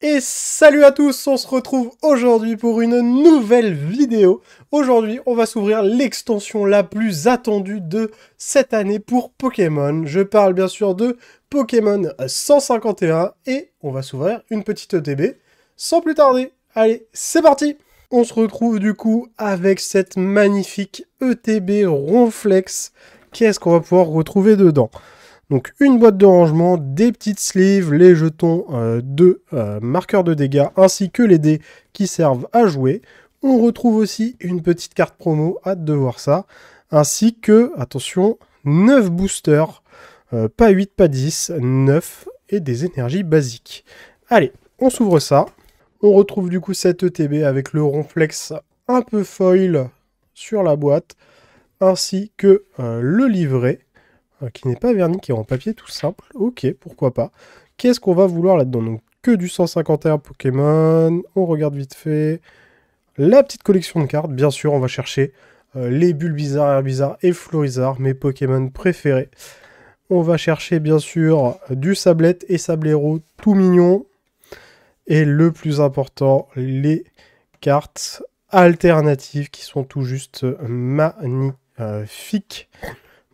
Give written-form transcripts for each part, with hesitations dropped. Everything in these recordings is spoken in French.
Et salut à tous, on se retrouve aujourd'hui pour une nouvelle vidéo. Aujourd'hui, on va s'ouvrir l'extension la plus attendue de cette année pour Pokémon. Je parle bien sûr de Pokémon 151 et on va s'ouvrir une petite ETB sans plus tarder. Allez, c'est parti! On se retrouve du coup avec cette magnifique ETB Ronflex. Qu'est-ce qu'on va pouvoir retrouver dedans? Donc une boîte de rangement, des petites sleeves, les jetons de marqueurs de dégâts, ainsi que les dés qui servent à jouer. On retrouve aussi une petite carte promo, hâte de voir ça. Ainsi que, attention, 9 boosters, pas 8, pas 10, 9 et des énergies basiques. Allez, on s'ouvre ça. On retrouve du coup cette ETB avec le ronflex un peu foil sur la boîte, ainsi que le livret qui n'est pas verni, qui est en papier tout simple. Ok, pourquoi pas. Qu'est-ce qu'on va vouloir là-dedans? Donc, que du 151 Pokémon. On regarde vite fait. La petite collection de cartes. Bien sûr, on va chercher les Bulbizarre, Herbizarre et Florizarre, mes Pokémon préférés. On va chercher, bien sûr, du Sablette et Sablero, tout mignon. Et le plus important, les cartes alternatives qui sont tout juste magnifiques.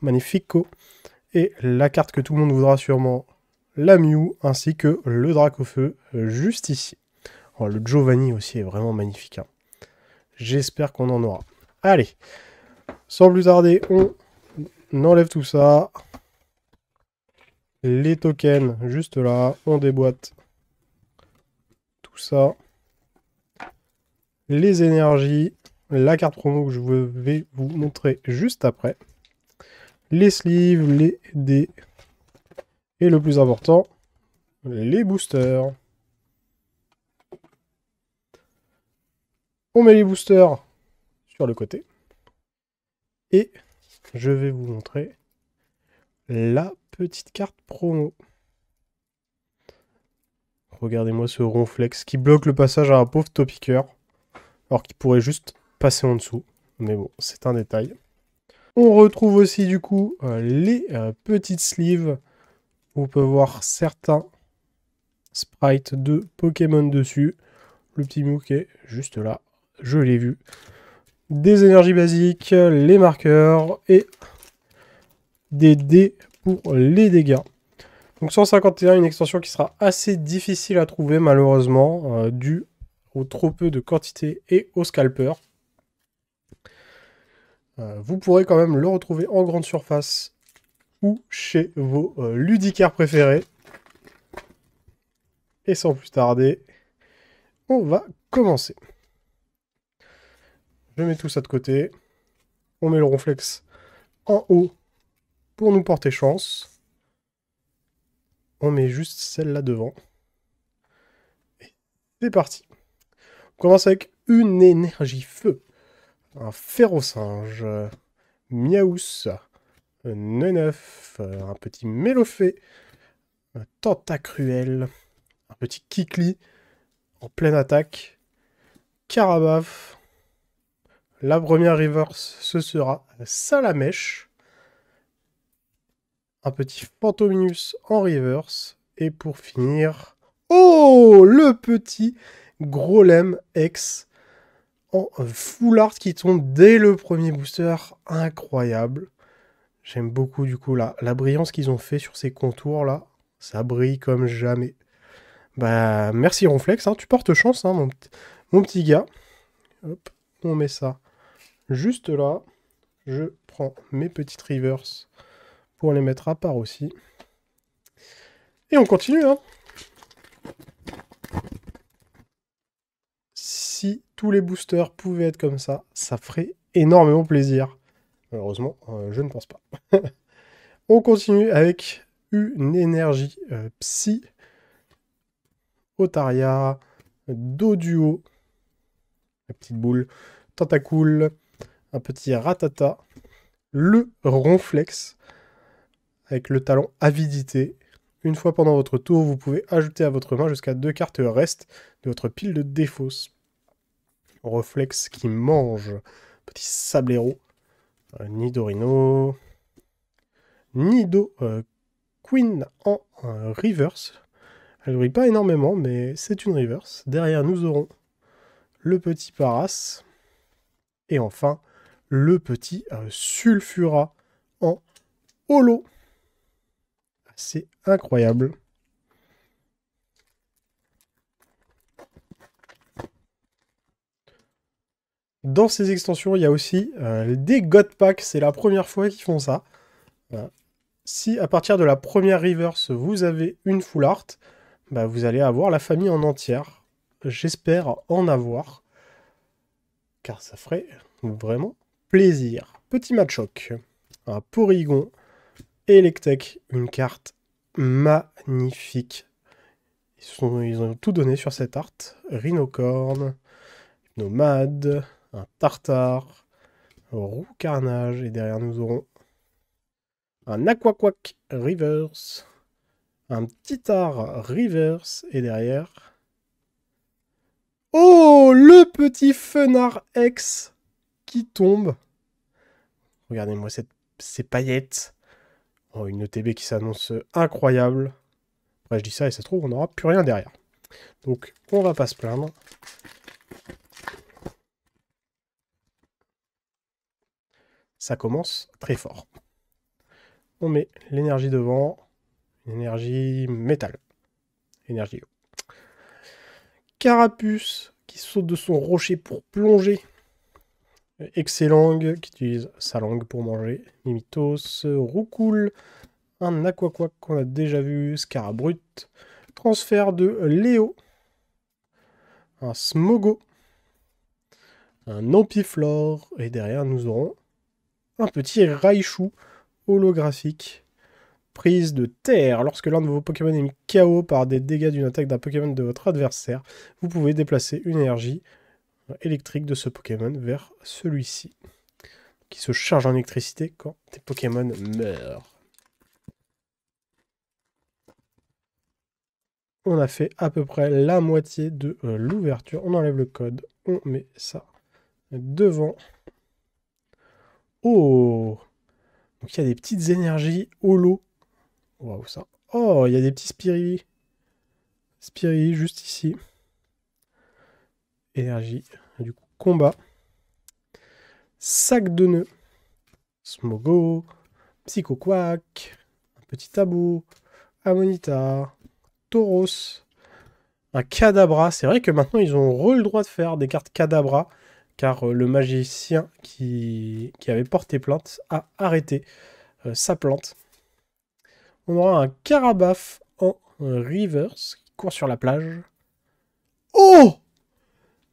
Magnifico. Et la carte que tout le monde voudra sûrement, la Mew, ainsi que le Dracofeu, juste ici. Oh, le Giovanni aussi est vraiment magnifique. Hein. J'espère qu'on en aura. Allez, sans plus tarder, on enlève tout ça. Les tokens, juste là, on déboîte tout ça. Les énergies, la carte promo que je vais vous montrer juste après. Les sleeves, les dés. Et le plus important, les boosters. On met les boosters sur le côté. Et je vais vous montrer la petite carte promo. Regardez-moi ce ronflex qui bloque le passage à un pauvre topiqueur. Alors qu'il pourrait juste passer en dessous. Mais bon, c'est un détail. On retrouve aussi du coup les petites sleeves. On peut voir certains sprites de Pokémon dessus. Le petit Mew qui est juste là. Je l'ai vu. Des énergies basiques, les marqueurs et des dés pour les dégâts. Donc 151, une extension qui sera assez difficile à trouver malheureusement, dû au trop peu de quantité et au scalper. Vous pourrez quand même le retrouver en grande surface ou chez vos ludicaires préférés. Et sans plus tarder, on va commencer. Je mets tout ça de côté. On met le ronflex en haut pour nous porter chance. On met juste celle-là devant. Et c'est parti. On commence avec une énergie feu. Un Férosinge. Miaous. Neneuf. Un petit Mélofée. Un Tentacruel. Un petit Kikli. En pleine attaque. Carabaf. La première reverse, ce sera Salamèche. Un petit Fantominus en reverse. Et pour finir... Oh, le petit Grolem X en full art qui tombe dès le premier booster. Incroyable. J'aime beaucoup du coup la brillance qu'ils ont fait sur ces contours là. Ça brille comme jamais. Bah merci Ronflex, hein, tu portes chance hein, mon petit gars. Hop, on met ça juste là. Je prends mes petites reverse pour les mettre à part aussi. Et on continue hein. Si tous les boosters pouvaient être comme ça, ça ferait énormément plaisir. Malheureusement, je ne pense pas. On continue avec une énergie psy, Otaria, Doduo, la petite boule, Tentacool, un petit Ratata, le Ronflex, avec le talent Avidité. Une fois pendant votre tour, vous pouvez ajouter à votre main jusqu'à 2 cartes reste de votre pile de défausse. Ronflex qui mange, petit Sablero, Nidorino, Nido Queen en reverse. Elle brille pas énormément, mais c'est une reverse. Derrière, nous aurons le petit Paras. Et enfin, le petit Sulfura en holo. C'est incroyable. Dans ces extensions, il y a aussi des God Packs. C'est la première fois qu'ils font ça. Si à partir de la première reverse, vous avez une full art, bah, vous allez avoir la famille en entière. J'espère en avoir. Car ça ferait vraiment plaisir. Petit match-choc. Un Porygon, Electek, une carte magnifique. Ils ont tout donné sur cette art. Rhinocorn, Nomade, un Tartare, Roux Carnage, et derrière nous aurons un Aquaquack Reverse, un Titar Reverse, et derrière... Oh, le petit Fenard X qui tombe. Regardez-moi ces paillettes. Oh, une ETB qui s'annonce incroyable. Après, je dis ça et ça se trouve, on n'aura plus rien derrière. Donc, on va pas se plaindre. Ça commence très fort. On met l'énergie devant. Énergie métal. Énergie eau. Carapuce qui saute de son rocher pour plonger. Excellent, qui utilise sa langue pour manger. Mimitos, Roucoule, un Aquaquack qu'on a déjà vu, Scarabrut, transfert de Léo, un Smogo, un Ampiflore, et derrière nous aurons un petit Raichu holographique. Prise de terre. Lorsque l'un de vos Pokémon est mis KO par des dégâts d'une attaque d'un Pokémon de votre adversaire, vous pouvez déplacer une énergie électrique de ce Pokémon vers celui-ci, qui se charge en électricité quand tes Pokémon meurent. On a fait à peu près la moitié de l'ouverture. On enlève le code, on met ça devant. Oh! Donc il y a des petites énergies holo. Waouh, ça. Oh, il y a des petits Spiri. Spiri juste ici. Énergie. Du coup, combat. Sac de nœuds. Smogo. Psychoquack. Un petit Tabou. Amonita. Tauros. Un Kadabra. C'est vrai que maintenant, ils ont le droit de faire des cartes Kadabra. Car le magicien qui avait porté plainte a arrêté sa plainte. On aura un Carabaf en reverse qui court sur la plage. Oh!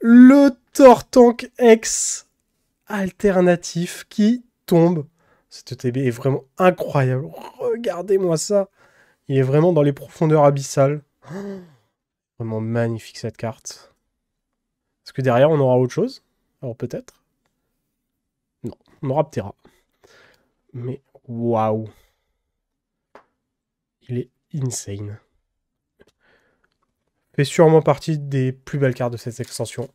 Le Tortank X alternatif qui tombe. Cette ETB est vraiment incroyable. Regardez-moi ça. Il est vraiment dans les profondeurs abyssales. Oh, vraiment magnifique cette carte. Est-ce que derrière on aura autre chose? Alors peut-être. Non, on aura Ptera. Mais waouh. Il est insane. Fait sûrement partie des plus belles cartes de cette extension.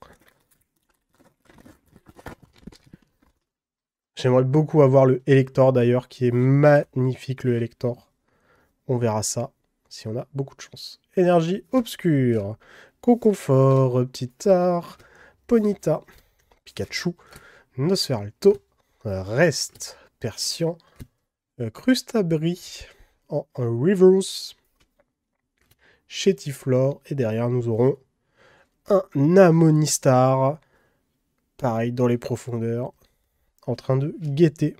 J'aimerais beaucoup avoir le Elector d'ailleurs, qui est magnifique le Elector. On verra ça si on a beaucoup de chance. Énergie obscure. Conconfort, Ptitar, Ponyta, Pikachu, Nosferalto, Rest, Persian, Crustabri en reverse, Chétiflore, et derrière nous aurons un Amonistar, pareil dans les profondeurs, en train de guetter.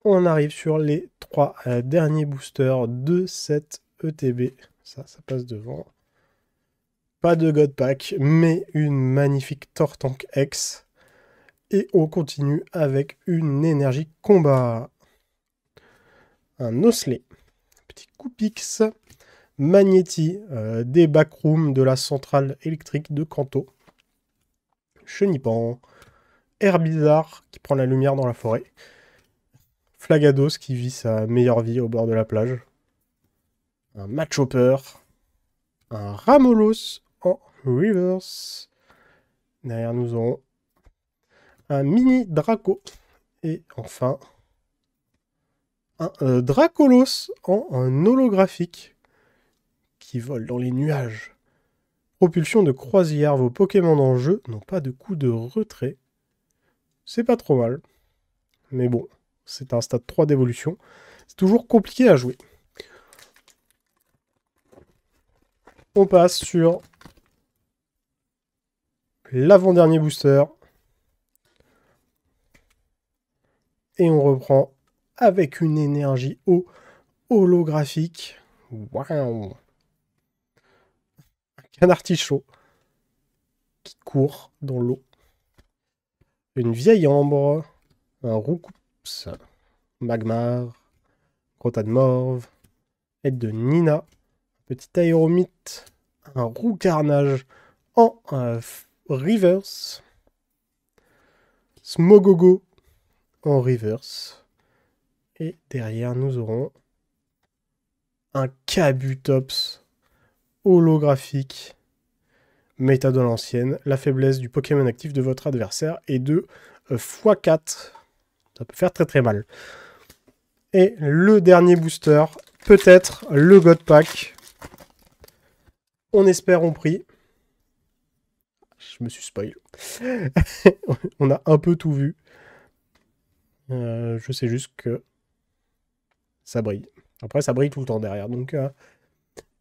On arrive sur les 3 derniers boosters de cette ETB. Ça passe devant. Pas de God Pack, mais une magnifique Tortank X. Et on continue avec une énergie combat. Un Osselet, petit Coupix, Magnéti, des backrooms de la centrale électrique de Kanto. Chenipan, Herbizarre qui prend la lumière dans la forêt. Flagados qui vit sa meilleure vie au bord de la plage. Un Machopper. Un Ramolos en reverse. Derrière nous aurons un mini Draco. Et enfin, un Dracolos en holographique qui vole dans les nuages. Propulsion de croisière, vos Pokémon en jeu n'ont pas de coup de retrait. C'est pas trop mal. Mais bon, c'est un stade 3 d'évolution. C'est toujours compliqué à jouer. On passe sur l'avant-dernier booster. Et on reprend avec une énergie eau holographique. Waouh! Un artichaut qui court dans l'eau. Une vieille ambre. Un Roucoups. Magmar. Crotade Morve. Aide de Nina. Petit aéromite. Un roux carnage en reverse. Smogogo en reverse. Et derrière, nous aurons un Kabutops holographique. Méta de l'ancienne. La faiblesse du Pokémon actif de votre adversaire est de x4. Ça peut faire très très mal. Et le dernier booster, peut-être le God Pack. On espère, on prie. Je me suis spoil. On a un peu tout vu. Je sais juste que ça brille. Après, ça brille tout le temps derrière. Donc,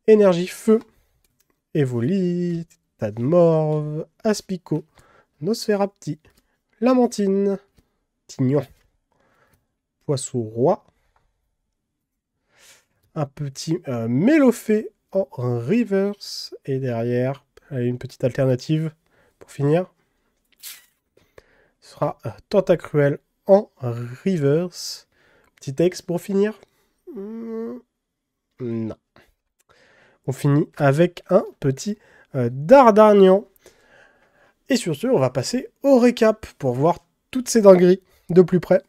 énergie feu. Evoli, Tadmorve, Aspico, Nosferapti, Lamantine, Tignon, Poisson Roi, un petit Mélofée en reverse. Et derrière, une petite alternative pour finir. Ce sera Tentacruel en reverse. Petit texte pour finir. Non. On finit avec un petit Dardarnian. Et sur ce, on va passer au récap pour voir toutes ces dingueries de plus près.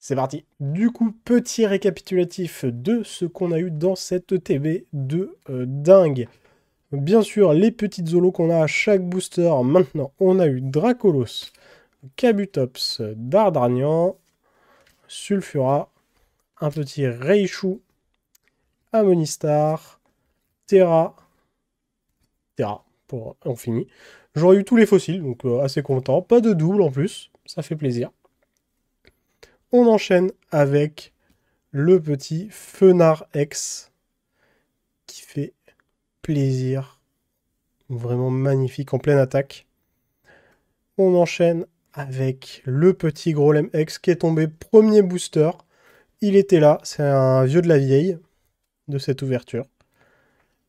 C'est parti. Du coup, petit récapitulatif de ce qu'on a eu dans cette TB de dingue. Bien sûr, les petites zolos qu'on a à chaque booster. Maintenant, on a eu Dracolos, Kabutops, Dardarnian, Sulfura, un petit Raichu, Amonistar, Terra, on finit. J'aurais eu tous les fossiles, donc assez content. Pas de double en plus, ça fait plaisir. On enchaîne avec le petit Fenard X, qui fait plaisir. Vraiment magnifique en pleine attaque. On enchaîne avec le petit Grolem X qui est tombé premier booster. Il était là, c'est un vieux de la vieille de cette ouverture.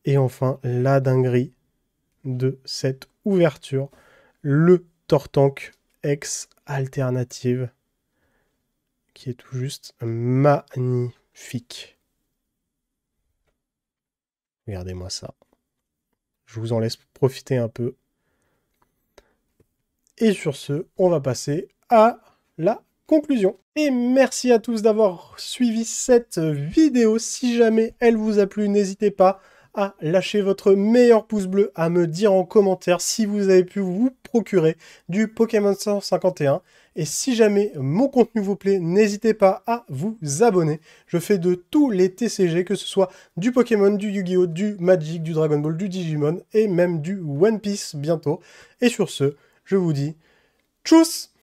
Et enfin, la dinguerie de cette ouverture, le Tortank X alternative, qui est tout juste magnifique. Regardez-moi ça. Je vous en laisse profiter un peu. Et sur ce, on va passer à la conclusion. Et merci à tous d'avoir suivi cette vidéo. Si jamais elle vous a plu, n'hésitez pas à lâcher votre meilleur pouce bleu, à me dire en commentaire si vous avez pu vous procurer du Pokémon 151. Et si jamais mon contenu vous plaît, n'hésitez pas à vous abonner. Je fais de tous les TCG, que ce soit du Pokémon, du Yu-Gi-Oh!, du Magic, du Dragon Ball, du Digimon et même du One Piece bientôt. Et sur ce, je vous dis tchuss!